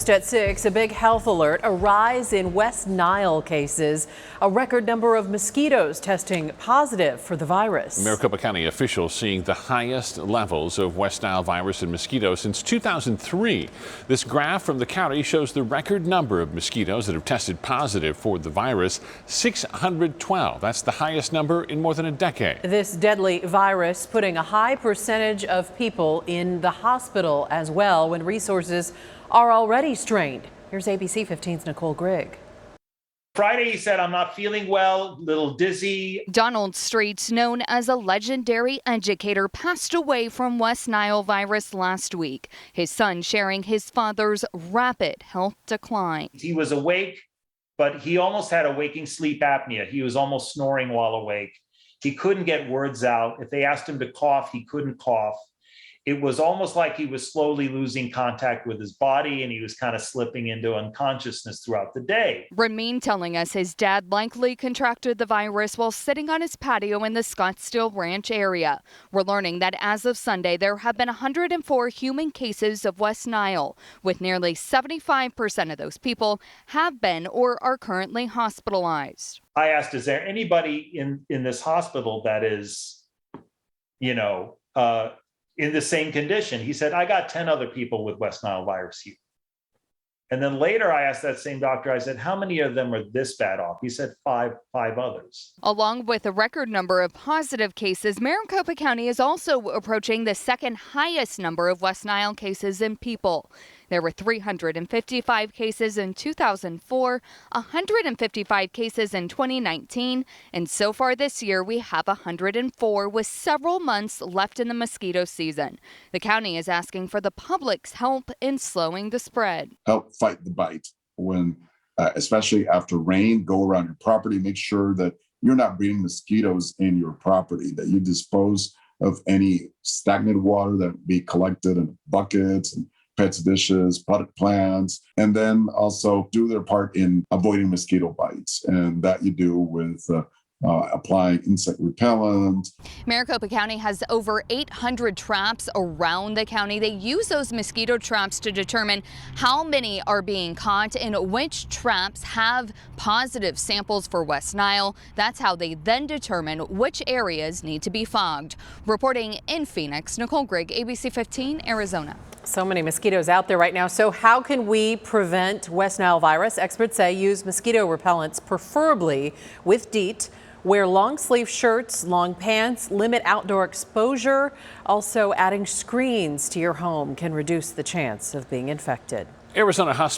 Next at 6, a big health alert, a rise in West Nile cases, a record number of mosquitoes testing positive for the virus. Maricopa County officials seeing the highest levels of West Nile virus in mosquitoes since 2003. This graph from the county shows the record number of mosquitoes that have tested positive for the virus, 612. That's the highest number in more than a decade. This deadly virus putting a high percentage of people in the hospital as well when resources are already strained. Here's ABC 15's Nicole Grigg. Friday, he said, I'm not feeling well, a little dizzy. Donald Streets, known as a legendary educator, passed away from West Nile virus last week. His son sharing his father's rapid health decline. He was awake, but he almost had a waking sleep apnea. He was almost snoring while awake. He couldn't get words out. If they asked him to cough, he couldn't cough. It was almost like he was slowly losing contact with his body, and he was kind of slipping into unconsciousness throughout the day. Ramin telling us his dad likely contracted the virus while sitting on his patio in the Scottsdale Ranch area. We're learning that as of Sunday, there have been 104 human cases of West Nile, with nearly 75% of those people have been or are currently hospitalized. I asked, is there anybody in this hospital that is, in the same condition? He said, I got 10 other people with West Nile virus here. And then later I asked that same doctor, I said, how many of them are this bad off? He said five others. Along with a record number of positive cases, Maricopa County is also approaching the second highest number of West Nile cases in people. There were 355 cases in 2004, 155 cases in 2019, and so far this year we have 104 with several months left in the mosquito season. The county is asking for the public's help in slowing the spread. Help fight the bite when, especially after rain, go around your property, make sure that you're not breeding mosquitoes in your property, that you dispose of any stagnant water that be collected in buckets and pets dishes, potted plants, and then also do their part in avoiding mosquito bites. And that you do with applying insect repellent. Maricopa County has over 800 traps around the county. They use those mosquito traps to determine how many are being caught and which traps have positive samples for West Nile. That's how they then determine which areas need to be fogged. Reporting in Phoenix, Nicole Grigg, ABC 15, Arizona. So many mosquitoes out there right now. So how can we prevent West Nile virus? Experts say use mosquito repellents, preferably with DEET. Wear long sleeve shirts, long pants, limit outdoor exposure. Also, adding screens to your home can reduce the chance of being infected. Arizona hospitals